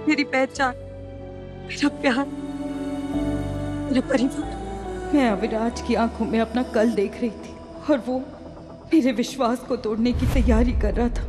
मेरी पहचान, मेरा प्यार, मेरा परिवार। मैं अविराज की आंखों में अपना कल देख रही थी और वो मेरे विश्वास को तोड़ने की तैयारी कर रहा था।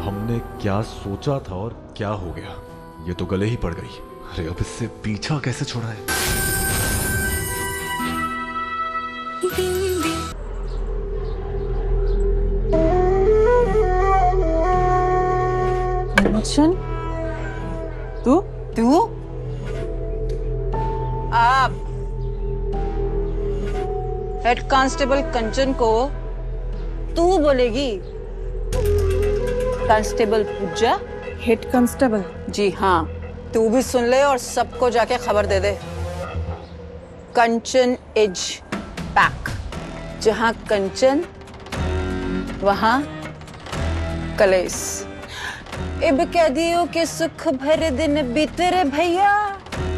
हमने क्या सोचा था और क्या हो गया, ये तो गले ही पड़ गई। अरे अब इससे पीछा कैसे छुड़ाए? कंचन, तू तू आप हेड कांस्टेबल कंचन को तू बोलेगी? कांस्टेबल पूजा? Head constable? जी हाँ, तू भी सुन ले और सबको जाके खबर दे दे। कंचन इज बैक। जहाँ कंचन वहाँ कलेस। इब कह दियो कि सुख भरे दिन बीते रे भैया,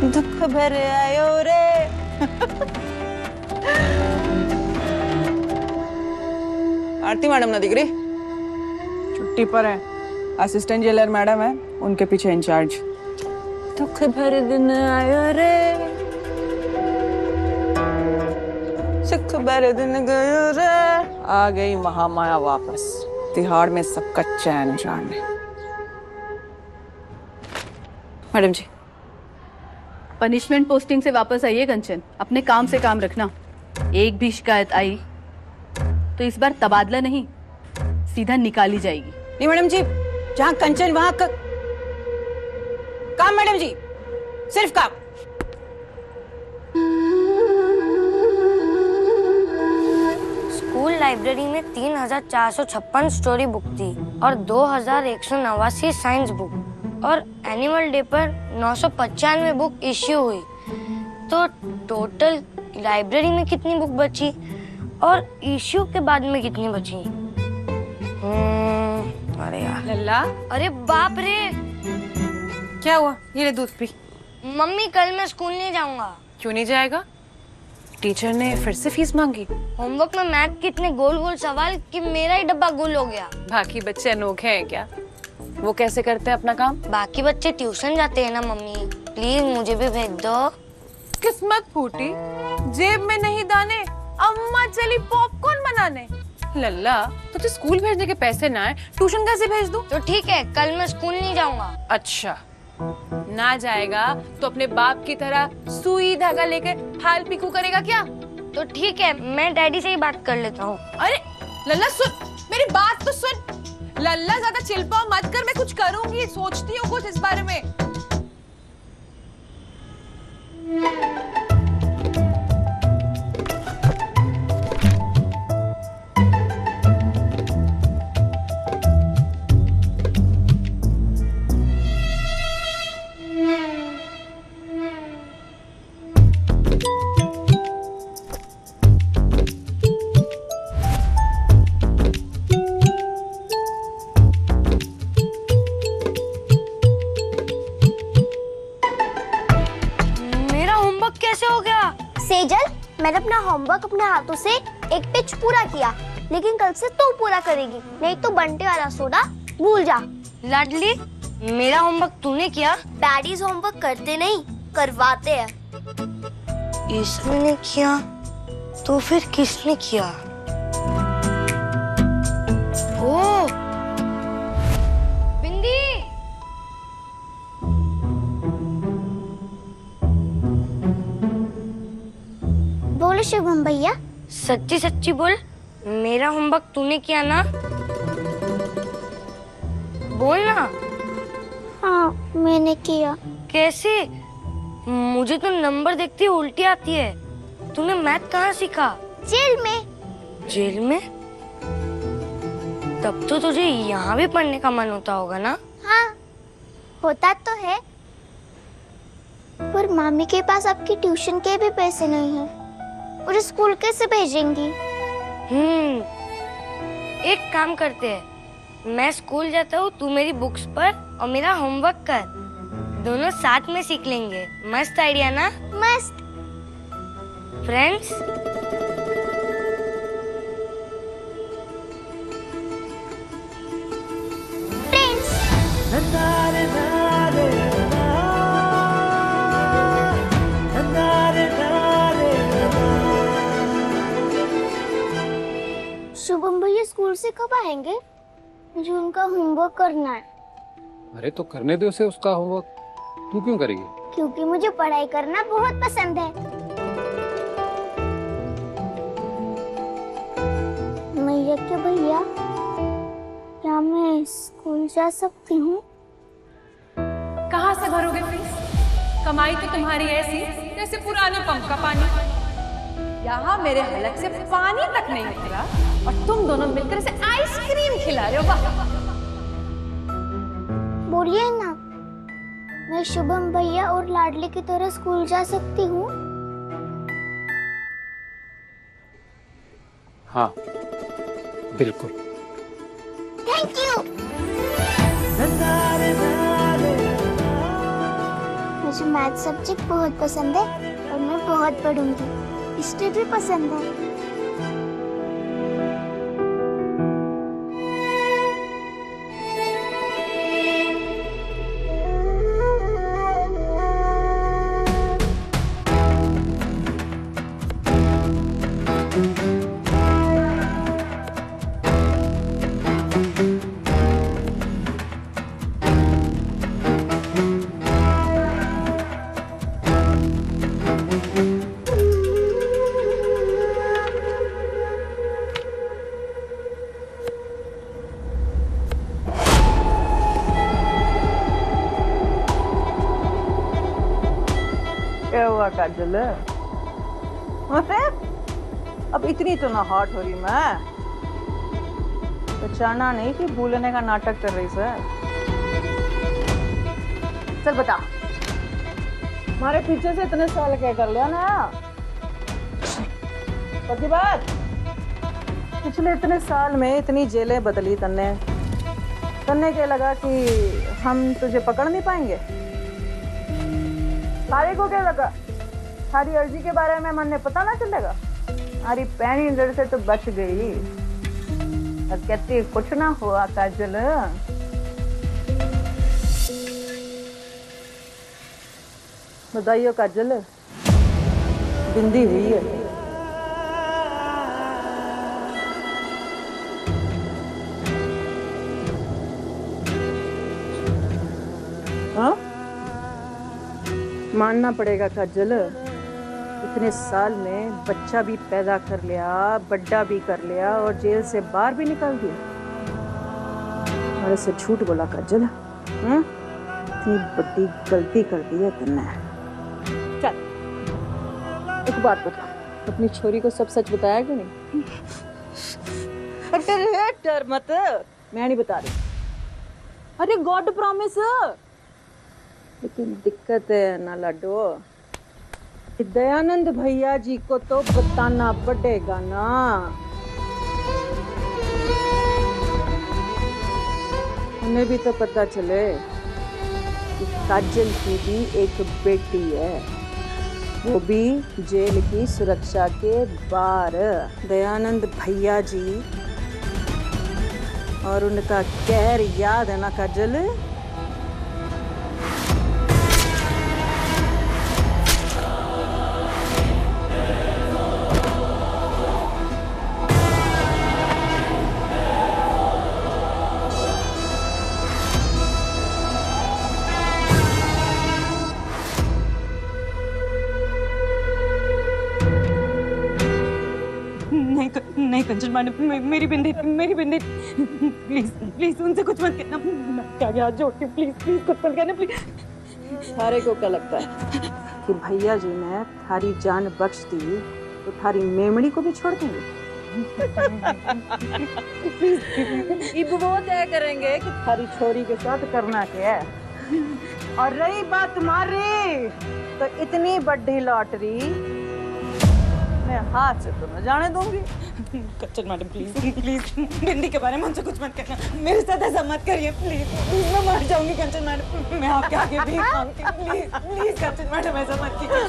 दुख भरे आयो रे। आरती मैडम ना दिख रही? छुट्टी पर है। असिस्टेंट जेलर मैडम है, उनके पीछे इंचार्ज। दुख भरे दिन आयो रे, सुख भरे दिन गयो रे। आ गई महामाया वापस, तिहाड़ में सबका चैन उजाड़ने। मैडम जी, पनिशमेंट पोस्टिंग से वापस आइए कंचन, अपने काम से काम रखना। एक भी शिकायत आई तो इस बार तबादला नहीं, सीधा निकाली जाएगी। नहीं मैडम जी, जहाँ कंचन वहाँ काम मैडम जी, सिर्फ काम। स्कूल लाइब्रेरी में 3456 स्टोरी बुक थी और 2189 साइंस बुक और एनिमल डे पर 995 बुक इश्यू हुई। तो टोटल लाइब्रेरी में कितनी बुक बची और इश्यू के बाद में कितनी बची? अरे यार लल्ला, अरे बाप रे, क्या हुआ? ये ले दूध पी। मम्मी कल मैं स्कूल नहीं जाऊंगा। क्यों नहीं जाएगा? टीचर ने फिर से फीस मांगी। होमवर्क में मैथ के इतने गोल गोल सवाल कि मेरा ही डब्बा गोल हो गया। बाकी बच्चे अनोखे हैं क्या? वो कैसे करते हैं अपना काम? बाकी बच्चे ट्यूशन जाते हैं ना मम्मी, प्लीज मुझे भी भेज दो। किस्मत फूटी, जेब में नहीं दाने, अम्मा चली पॉपकॉर्न बनाने। लल्ला, तुझे स्कूल भेजने के पैसे ना है, ट्यूशन कैसे भेज दूं? तो ठीक है, कल मैं स्कूल नहीं जाऊंगा। अच्छा, ना जाएगा तो अपने बाप की तरह सुई धागा लेकर हाल पीकू करेगा क्या? तो ठीक है, मैं डैडी से ही बात कर लेता हूँ। अरे लल्ला सुन, मेरी बात तो सुन। लल्ला ज्यादा चिल्पाओ मत कर, मैं कुछ करूंगी, सोचती हूँ कुछ इस बारे में। सेजल, मैंने अपना होमवर्क अपने हाथों से एक पेज पूरा किया, लेकिन कल से तू पूरा करेगी, नहीं तो बंटे वाला सोडा भूल जा। लाडली, मेरा होमवर्क तूने किया? डैडीज होमवर्क करते नहीं, करवाते हैं। इसने किया तो फिर किसने किया? ओ, बिंदी। बोलो शुभम भैया। सच्ची सच्ची बोल, मेरा होमवर्क तूने किया ना? बोल ना। हाँ, मैंने किया। कैसे? मुझे तो नंबर देखते ही उल्टी आती है। तूने मैथ कहाँ सीखा? जेल में। जेल में? तब तो तुझे यहाँ भी पढ़ने का मन होता होगा ना? हाँ, होता तो है, पर मामी के पास आपकी ट्यूशन के भी पैसे नहीं हैं। और स्कूल कैसे भेजेंगी? एक काम करते हैं, मैं स्कूल जाता हूँ, तू मेरी बुक्स पढ़ और मेरा होमवर्क कर, दोनों साथ में सीख लेंगे। मस्त आइडिया ना? मस्त। Friends, friends. कब आएंगे? मुझे उनका होमवर्क करना है। अरे तो करने दे उसे उसका होमवर्क, तू क्यों करेगी? क्योंकि मुझे पढ़ाई करना बहुत पसंद है। मैया के भैया, क्या मैं स्कूल जा सकती हूँ? कहाँ से भरोगे फीस? कमाई तो तुम्हारी ऐसी जैसे पुराने पंप का पानी। यहाँ मेरे हलक से पानी तक नहीं उतरा और तुम दोनों मिलकर इसे आइसक्रीम खिला रहे हो। वाह! बोलिए ना, मैं शुभम भैया और लाडली की तरह स्कूल जा सकती हूँ? हाँ बिल्कुल। Thank you. मुझे मैथ सब्जेक्ट बहुत पसंद है और मैं बहुत पढ़ूंगी। हिस्ट्री भी पसंद है। क्या हुआ काजल? अरे अब इतनी तो ना हॉट हो रही मैं। पहचाना नहीं कि भूलने का नाटक कर रही सर। चल बता, हमारे पीछे से इतने साल क्या कर लिया ना? पक्की बात, पिछले इतने साल में इतनी जेलें बदली तन्ने के लगा कि हम तुझे पकड़ नहीं पाएंगे। सारे को क्या लगा सारी अर्जी के बारे में मन ने पता ना चलेगा? हमारी पैनी इधर से तो बच गई। और कहती कुछ ना हुआ काजल। बताइयो काजल, बिंदी हुई है? हाँ, मानना पड़ेगा काजल, इतने साल में बच्चा भी पैदा कर लिया, बड्डा भी कर लिया और जेल से बाहर भी निकाल दिया। हमारे से झूठ बोला काजल। इतनी बड़ी गलती कर दी है तुमने। चल एक बात बता, अपनी छोरी को सब सच बताया कि नहीं? अरे डर मत, मैं नहीं बता रही। अरे गॉड प्रॉमिस। लेकिन दिक्कत है ना लाडो, दयानंद भैया जी को तो बताना पड़ेगा ना। उन्हें भी तो पता चले कि काजल की भी एक बेटी है, वो भी जेल की सुरक्षा के बाहर। दयानंद भैया जी और उनका कहर याद है ना काजल? नहीं कंचन मैडम, मेरी बिंदी प्लीज प्लीज उनसे कुछ मत कहना। मैं क्या हाथ जोड़ती हूँ, प्लीज प्लीज कुछ मत कहना प्लीज। थारे को क्या लगता है कि भैया जी ने थारी जान बख्श दी तो थारी मेमड़ी को भी छोड़ देंगे? अब वो तय करेंगे कि थारी छोरी के साथ करना क्या है। और रही बात तुम्हारी, तो इतनी बड़ी लॉटरी मैं हाथ से तो न जाने दूंगी। कंचन मैडम प्लीज प्लीज बिंदी के बारे में उनसे कुछ मत कहना। मेरे साथ ऐसा मत करिए प्लीज प्लीज, मैं मर जाऊंगी कंचन मैडम। मैं आपके आगे भी मांगती हूँ, प्लीज प्लीज कंचन मैडम ऐसा मत कीजिए।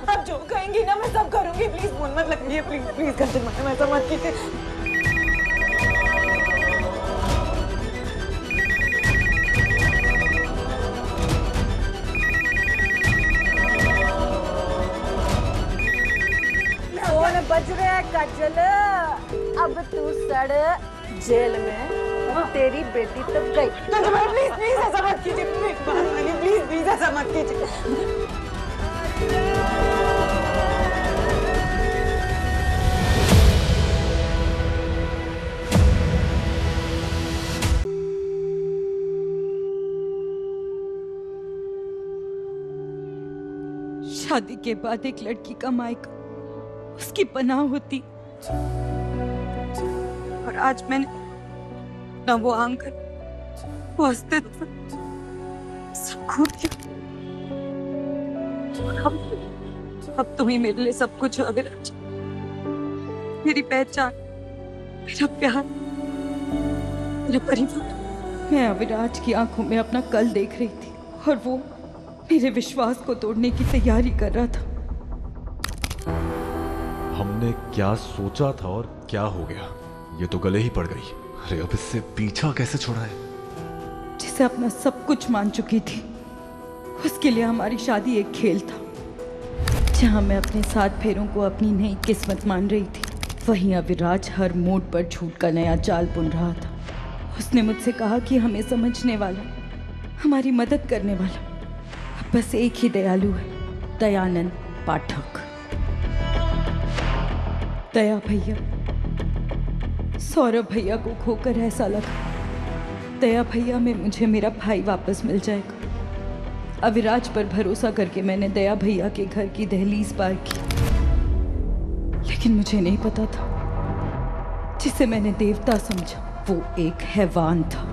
आप जो कहेंगी ना मैं सब करूंगी, प्लीज फोन मत लगाइए, प्लीज प्लीज कंचन मैडम ऐसा मत कीजिए। बज रहा है काजल, अब तू पड़ जेल में, तेरी बेटी तो गई। प्लीज प्लीज ऐसा मत कीजिए, प्लीज प्लीज ऐसा मत कीजिए। शादी के बाद एक लड़की का मायका उसकी पनाह होती, और आज मैंने ना वो आंगन, वो अस्तित्व सब खो दिया। अब तुम ही मेरे लिए सब कुछ हो अविराज, मेरी पहचान, मेरा प्यार, मेरा परिवार। मैं अविराज की आंखों में अपना कल देख रही थी और वो मेरे विश्वास को तोड़ने की तैयारी कर रहा था। हमने क्या सोचा था और क्या हो गया, ये तो गले ही पड़ गई। अरे अब इससे पीछा कैसे छुड़ाए? जिसे अपना सब कुछ मान चुकी थी, उसके लिए हमारी शादी एक खेल था, जहां मैं अपने 7 फेरों को अपनी नई किस्मत मान रही थी, वहीं अविराज हर मोड़ पर झूठ का नया जाल बुन रहा था। उसने मुझसे कहा कि हमें समझने वाला, हमारी मदद करने वाला बस एक ही दयालु है, दयानंद पाठक। दया भैया, सौरभ भैया को खोकर ऐसा लगा दया भैया में मुझे मेरा भाई वापस मिल जाएगा। अविराज पर भरोसा करके मैंने दया भैया के घर की दहलीज पार की, लेकिन मुझे नहीं पता था जिसे मैंने देवता समझा वो एक हैवान था।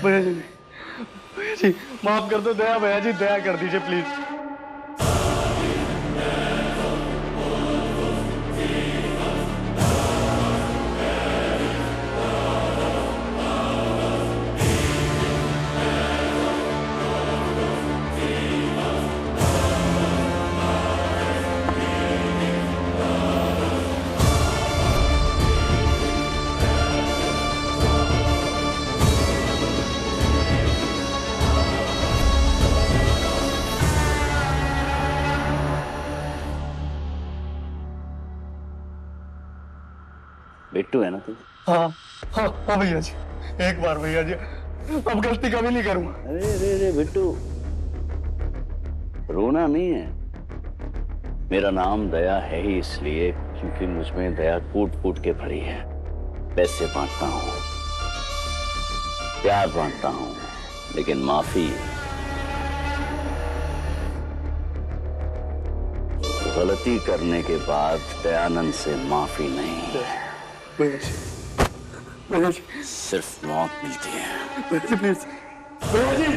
भैया जी माफ कर दो, दया भैया जी, दया कर दीजिए प्लीज। बिट्टू है ना तू? हाँ हाँ हाँ भैया जी, एक बार भैया जी, अब गलती कभी नहीं करूंगा। अरे अरे अरे बिट्टू, रोना नहीं है। मेरा नाम दया है ही इसलिए क्योंकि मुझमें दया कूट कूट के भरी है। पैसे बांटता हूँ, प्यार बांटता हूँ, लेकिन माफी, गलती करने के बाद दयानंद से माफी नहीं, सिर्फ मौत मिलती है। भैया जी,